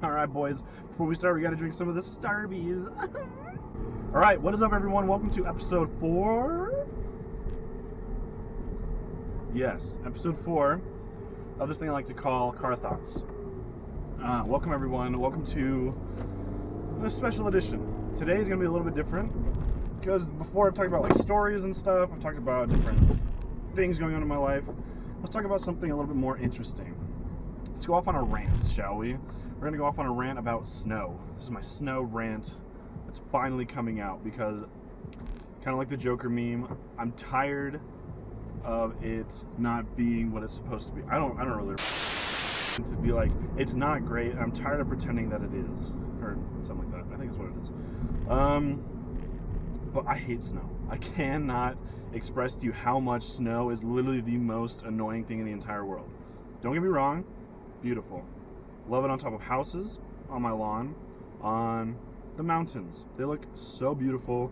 Alright, boys, before we start, we gotta drink some of the Starbies. Alright, what is up, everyone? Welcome to episode 4. Yes, episode 4 of this thing I like to call Car Thoughts. Welcome, everyone. Welcome to a special edition. Today is gonna be a little bit different because before I've talked about like stories and stuff, I've talked about different things going on in my life. Let's talk about something a little bit more interesting. Let's go off on a rant, shall we? We're gonna go off on a rant about snow. This is my snow rant. It's finally coming out because, kind of like the Joker meme, I'm tired of it not being what it's supposed to be. I don't really to be like it's not great. I'm tired of pretending that it is, or something like that. I think that's what it is. But I hate snow. I cannot express to you how much snow is literally the most annoying thing in the entire world. Don't get me wrong, beautiful. Love it on top of houses, on my lawn, on the mountains. They look so beautiful.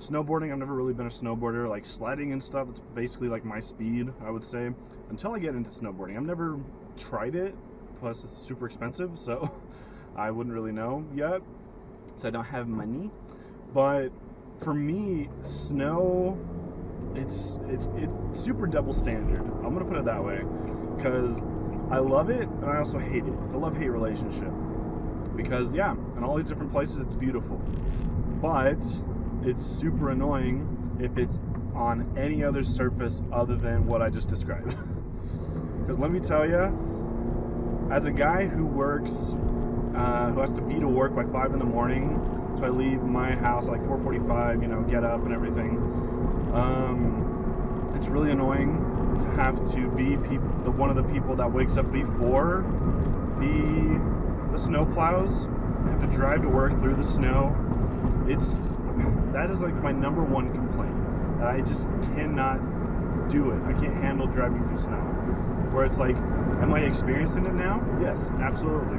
Snowboarding, I've never really been a snowboarder. Like sledding and stuff, it's basically like my speed, I would say. Until I get into snowboarding. I've never tried it, plus it's super expensive, so I wouldn't really know yet, so I don't have money. But for me, snow, it's super double standard. I'm gonna put it that way, because I love it and I also hate it. It's a love-hate relationship. Because yeah, in all these different places it's beautiful. But it's super annoying if it's on any other surface other than what I just described. Because let me tell you, as a guy who works, who has to be to work by 5 in the morning, so I leave my house at like 4:45, you know, get up and everything. It's really annoying to have to be one of the people that wakes up before the snow plows. I have to drive to work through the snow. That is like my number one complaint. That I just cannot do it. I can't handle driving through snow. Where it's like, am I experiencing it now? Yes, absolutely.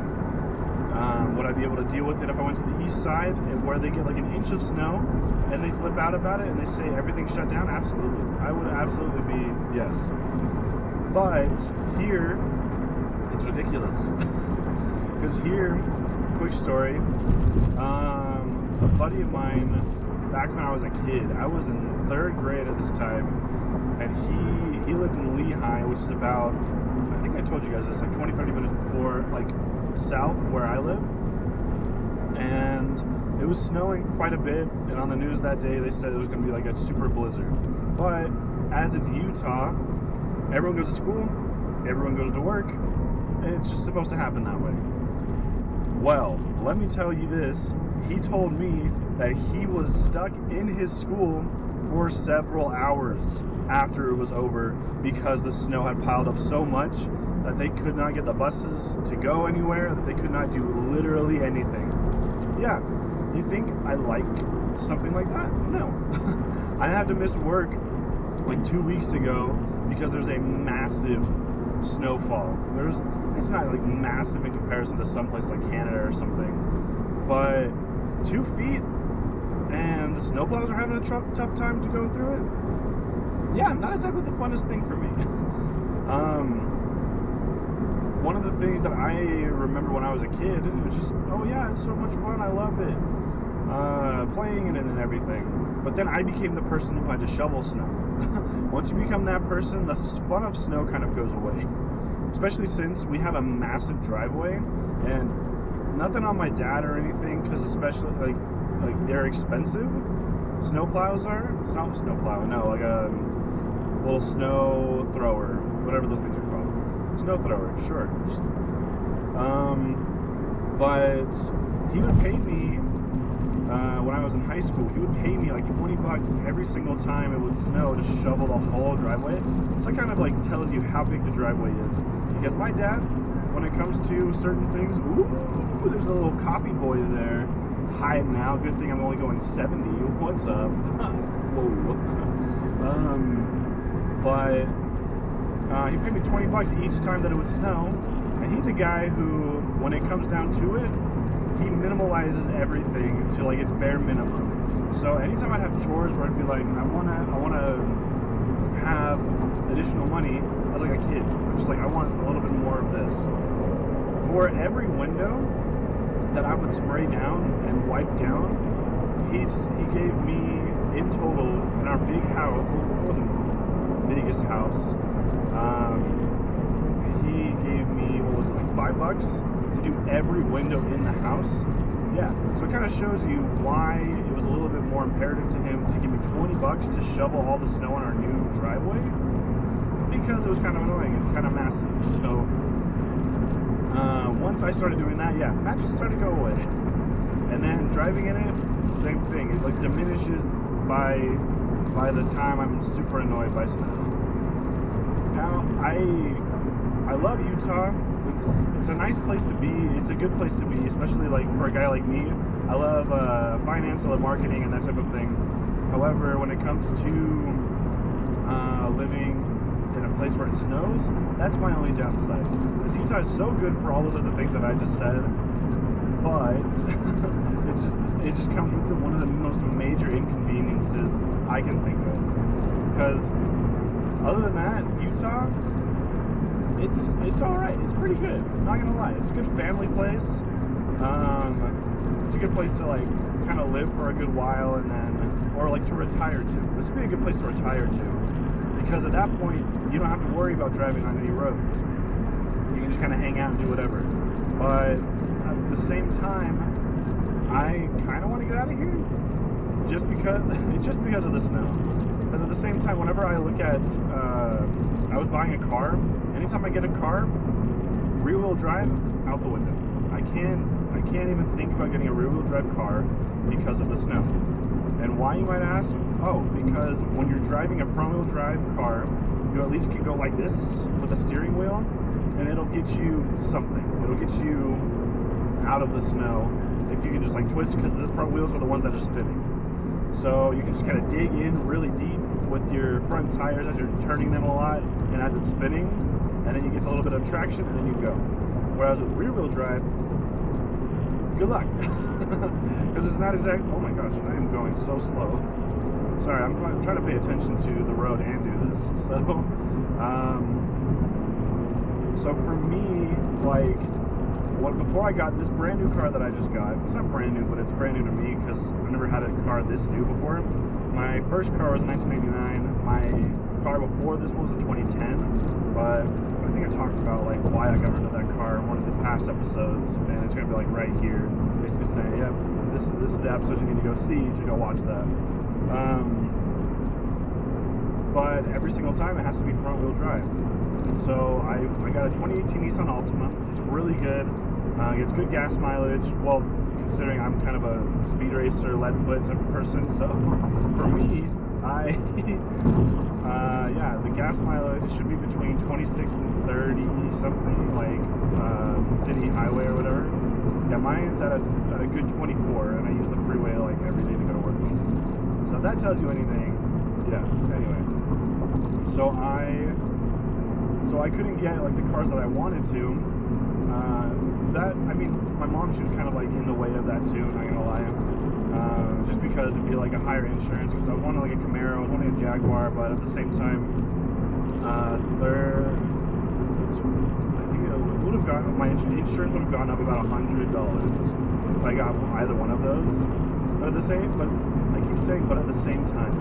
Would I be able to deal with it if I went to the east side and where they get like an inch of snow and they flip out about it and they say everything's shut down? Absolutely. I would absolutely be, yes. But here, it's ridiculous. Because here, quick story, a buddy of mine, back when I was a kid, I was in 3rd grade at this time, and he lived in Lehigh, which is about, I think I told you guys this, like 20-30 minutes before, like south of where I live. And it was snowing quite a bit, and on the news that day they said it was going to be like a super blizzard. But as it's Utah, everyone goes to school, everyone goes to work, and it's just supposed to happen that way. Well, let me tell you this, he told me that he was stuck in his school for several hours after it was over because the snow had piled up so much that they could not get the buses to go anywhere, that they could not do literally anything. Yeah, you think I like something like that? No. I had to miss work like 2 weeks ago because there's a massive snowfall. It's not like massive in comparison to some place like Canada or something, but 2 feet, and the snowplows are having a tough time to go through it. Yeah, not exactly the funnest thing for me. One of the things that I remember when I was a kid, it was just, oh yeah, it's so much fun, I love it, playing in it and everything. But then I became the person who had to shovel snow. Once you become that person, the fun of snow kind of goes away. Especially since we have a massive driveway, and nothing on my dad or anything, because especially like they're expensive. Snow plows are. It's not a snow plow. No, like a little snow thrower, whatever those things are called. Snow thrower, sure. But he would pay me when I was in high school. He would pay me like $20 every single time it would snow to shovel the whole driveway. So that kind of like tells you how big the driveway is. Because my dad, when it comes to certain things, ooh, there's a little copy boy there hiding now. Good thing I'm only going 70. What's up? Whoa. But he paid me $20 each time that it would snow. And he's a guy who, when it comes down to it, he minimalizes everything to like its bare minimum. So anytime I'd have chores where I'd be like, I wanna have additional money, I was like a kid. I'm just like, I want a little bit more of this. for every window that I would spray down and wipe down, he gave me in total in our big house. It wasn't the biggest house. He gave me, what was it, like $5 to do every window in the house. Yeah, so it kind of shows you why it was a little bit more imperative to him to give me $20 to shovel all the snow on our new driveway, because it was kind of annoying and kind of massive. So once I started doing that, yeah, that just started to go away. And then driving in it, same thing. It like diminishes by the time I'm super annoyed by snow. Now I love Utah. It's a nice place to be. It's a good place to be, especially like for a guy like me. I love finance, I love marketing and that type of thing. However, when it comes to living in a place where it snows, that's my only downside. Because Utah is so good for all of the things that I just said, but it just comes with one of the most major inconveniences I can think of. Because other than that, Utah, it's all right. It's pretty good. I'm not gonna lie. It's a good family place. It's a good place to like kind of live for a good while, and then, or like to retire to. This would be a good place to retire to, because at that point you don't have to worry about driving on any roads. You can just kind of hang out and do whatever. But at the same time, I kind of want to get out of here, just because of the snow. Because at the same time, whenever I look at, I was buying a car. Anytime I get a car, rear-wheel drive, out the window. I can't even think about getting a rear-wheel drive car because of the snow. And why, you might ask? Oh, because when you're driving a front-wheel drive car, you at least can go like this with a steering wheel, and it'll get you something. It'll get you out of the snow if you can just like twist, because the front wheels are the ones that are spinning. So you can just kind of dig in really deep with your front tires as you're turning them a lot and as it's spinning, and then you get a little bit of traction and then you go. Whereas with rear-wheel drive, good luck. Because it's not exact. Oh my gosh, I am going so slow. Sorry, I'm trying to pay attention to the road and do this. So for me, like, before I got this brand new car that I just got, it's not brand new, but it's brand new to me because I've never had a car this new before. My first car was in 1989. My car before this was a 2010, but I think I talked about like why I got rid of that car in one of the past episodes, and it's gonna be like right here, basically saying, yep, this is the episode you need to go see to go watch that. But every single time it has to be front wheel drive. And so I got a 2018 Nissan Altima. It's really good. Gets good gas mileage. Well, considering I'm kind of a speed racer, lead foot type of person, so for me, yeah, the gas mileage should be between 26 and 30 something, like city highway or whatever. Yeah, mine's at a good 24, and I use the freeway like every day to go to work. So if that tells you anything, yeah. Anyway, so I couldn't get like the cars that I wanted to. My mom, she was kind of like in the way of that too, not gonna lie. Just because it'd be like a higher insurance, because I wanted like a Camaro, I was wanting a Jaguar, but at the same time, I think it would have gotten, my insurance would have gone up about $100 if I got either one of those. But I keep saying, but at the same time.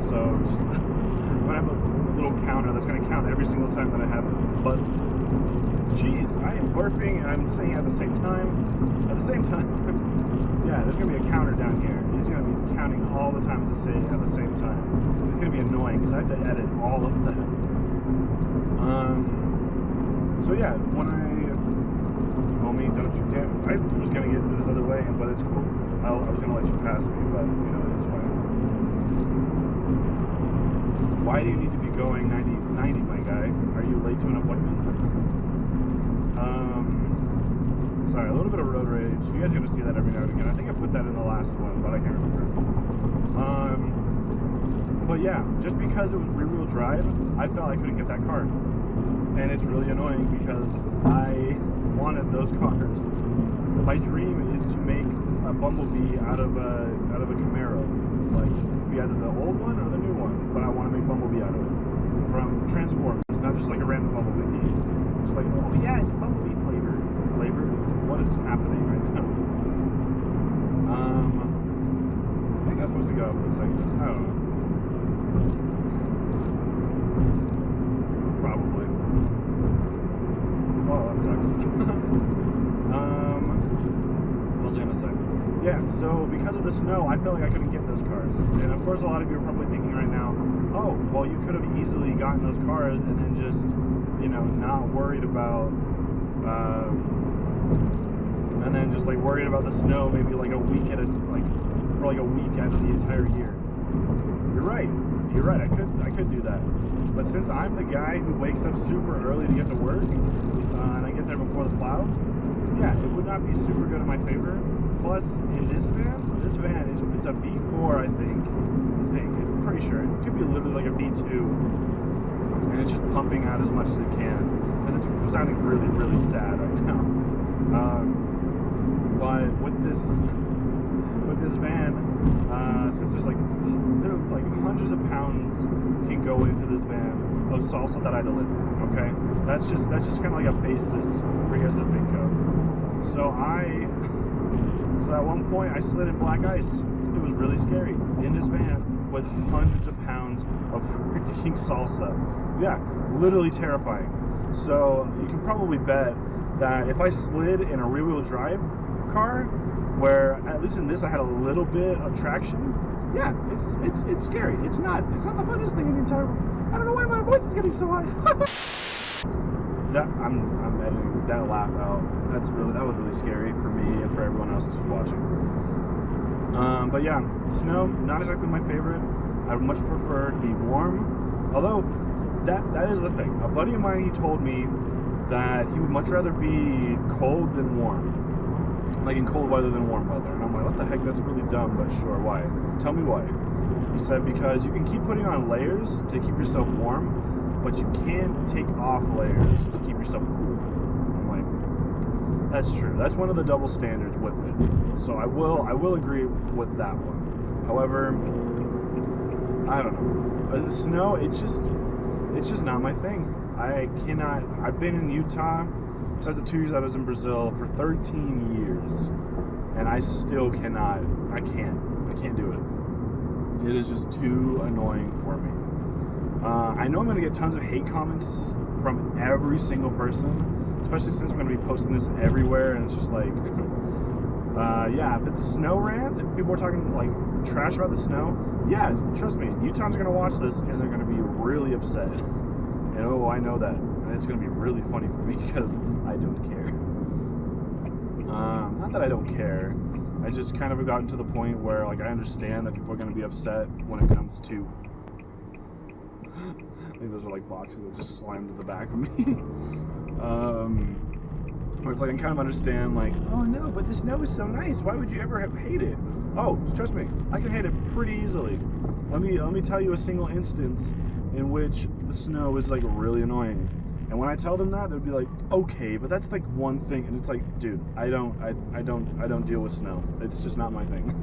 So I'm gonna have a little counter that's gonna count every single time that I have it. But jeez, I am burping and I'm saying at the same time. At the same time, yeah, there's gonna be a counter down here. He's gonna be counting all the times to say at the same time. It's gonna be annoying because I have to edit all of that. So yeah, when homie, don't you dare. I was gonna get this other way, but it's cool. I was gonna let you pass me, but you know, it's fine. Why do you need to be going 90, my guy? Are you late to an appointment? Sorry, a little bit of road rage. You guys are gonna see that every now and again. I think I put that in the last one, but I can't remember. But yeah, just because it was rear-wheel drive, I felt I couldn't get that car. And it's really annoying because I wanted those cars. My dream is to make a Bumblebee out of a Camaro, like be either the old one or the new one. But I want to make Bumblebee out of it from Transformers, not just like a random Bumblebee. Just like, oh yeah, it's Bumblebee flavor. is happening right now. I think I'm supposed to go up in a second. I don't know. Probably. Oh, that sucks. What was I gonna say? Yeah, so because of the snow, I felt like I couldn't get those cars. And of course, a lot of you are probably thinking right now, oh, well, you could have easily gotten those cars and then just, you know, not worried about, and then just like worried about the snow maybe like a week at a, like, for like a week out of the entire year. You're right. You're right. I could do that. But since I'm the guy who wakes up super early to get to work, and I get there before the plows, yeah, it would not be super good in my favor. Plus, in this van it's a V4, I think. I'm pretty sure. It could be literally like a V2. And it's just pumping out as much as it can. And it's sounding really, really sad right now. But with this van, since there's like hundreds of pounds can go into this van of salsa that I deliver. Okay? That's just kind of like a basis for you guys to think of. So at one point I slid in black ice. It was really scary in this van with hundreds of pounds of freaking salsa. Yeah, literally terrifying. So you can probably bet that if I slid in a rear-wheel drive car, where at least in this I had a little bit of traction, yeah, it's scary. It's not the funniest thing in the entire world. I don't know why my voice is getting so high. That I'm editing that laugh out. That was really scary for me and for everyone else who's watching. But yeah, snow, not exactly my favorite. I would much prefer to be warm. Although that is the thing. A buddy of mine, he told me that he would much rather be cold than warm. Like in cold weather than warm weather. And I'm like, what the heck, that's really dumb, but sure, why? Tell me why. He said because you can keep putting on layers to keep yourself warm, but you can't take off layers to keep yourself cool. I'm like, that's true. That's one of the double standards with it. So I will agree with that one. However, I don't know. The snow, it's just not my thing. I cannot. I've been in Utah besides the 2 years I was in Brazil for 13 years, and I still cannot. I can't do it. It is just too annoying for me. I know I'm going to get tons of hate comments from every single person, especially since I'm going to be posting this everywhere, and it's just like, yeah, if it's a snow rant, if people are talking like trash about the snow, yeah, trust me, Utahns are going to watch this and they're going to be really upset. And oh, I know that. And it's going to be really funny for me because I don't care. Not that I don't care. I just kind of have gotten to the point where like I understand that people are going to be upset when it comes to. I think those are like boxes that just slammed to the back of me. Where it's like I kind of understand like, oh no, but the snow is so nice. Why would you ever hate it? Oh, trust me, I can hate it pretty easily. Let me tell you a single instance in which the snow is like really annoying. And when I tell them that, they'll be like, okay, but that's like one thing. And it's like, dude, I don't deal with snow. It's just not my thing.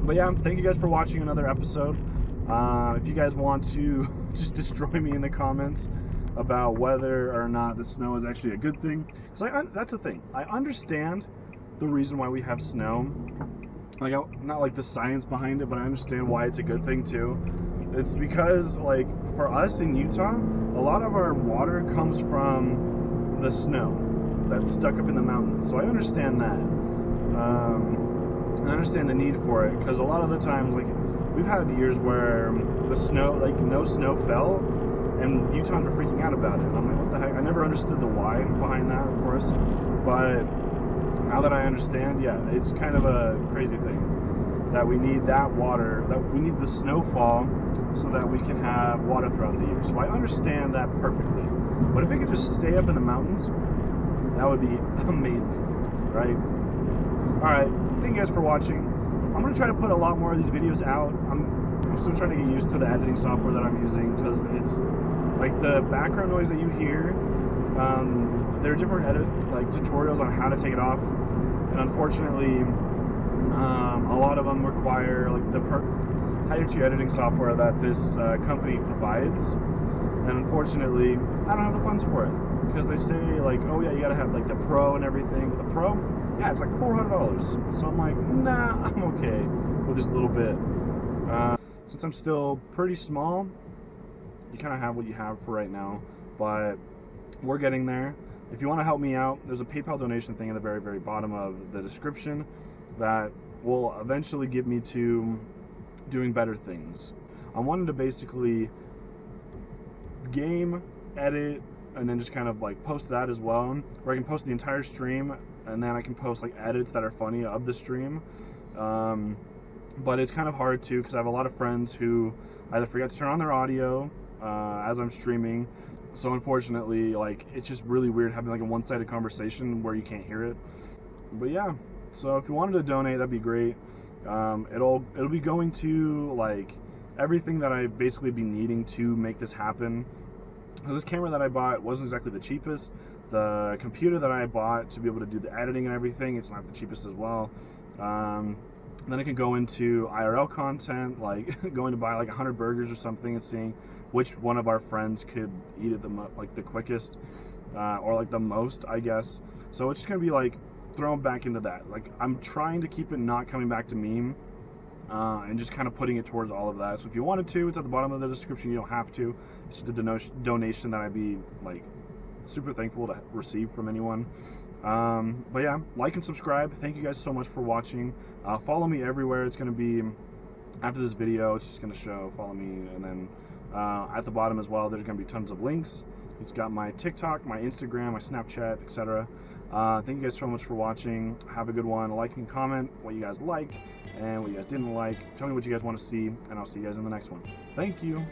But yeah, thank you guys for watching another episode. If you guys want to just destroy me in the comments about whether or not the snow is actually a good thing, because that's the thing. I understand the reason why we have snow. Like, not like the science behind it, but I understand why it's a good thing too. It's because, like, for us in Utah, a lot of our water comes from the snow that's stuck up in the mountains. So I understand that. I understand the need for it, because a lot of the times, like, we've had years where the snow, like, no snow fell, and Utahns were freaking out about it. And I'm like, what the heck? I never understood the why behind that, of course. But now that I understand, yeah, it's kind of a crazy thing that we need that water, that we need the snowfall so that we can have water throughout the year. So I understand that perfectly. But if it could just stay up in the mountains, that would be amazing, right? Alright, thank you guys for watching. I'm going to try to put a lot more of these videos out. I'm still trying to get used to the editing software that I'm using, because it's like the background noise that you hear. There are different tutorials on how to take it off, and unfortunately a lot of them require like the tier 2 editing software that this company provides, and unfortunately I don't have the funds for it. because they say like, oh yeah, you gotta have like the Pro and everything. But the Pro, yeah, it's like $400. So I'm like, nah, I'm okay with just a little bit. Since I'm still pretty small, you kind of have what you have for right now, but we're getting there. If you want to help me out, there's a PayPal donation thing at the very, very bottom of the description that will eventually get me to doing better things. I wanted to basically game, edit, and then just kind of like post that as well, where I can post the entire stream and then I can post like edits that are funny of the stream. But it's kind of hard too, because I have a lot of friends who either forget to turn on their audio as I'm streaming. So unfortunately, like, it's just really weird having like a one-sided conversation where you can't hear it. But yeah, so if you wanted to donate, that'd be great. It'll be going to like everything that I basically be needing to make this happen. This camera that I bought wasn't exactly the cheapest. The computer that I bought to be able to do the editing and everything, it's not the cheapest as well. Then it can go into IRL content, like going to buy like 100 burgers or something and seeing which one of our friends could eat it the quickest, or like the most, I guess. So it's just gonna be like thrown back into that. Like, I'm trying to keep it not coming back to meme, and just kind of putting it towards all of that. So if you wanted to, it's at the bottom of the description. You don't have to. It's just a donation that I'd be like super thankful to receive from anyone. But yeah, like and subscribe. Thank you guys so much for watching. Follow me everywhere. It's going to be after this video. It's just going to show follow me, and then at the bottom as well, there's going to be tons of links. It's got my TikTok, my Instagram, my Snapchat, etc. Thank you guys so much for watching. Have a good one. Like and comment what you guys liked and what you guys didn't like. Tell me what you guys want to see, and I'll see you guys in the next one. Thank you.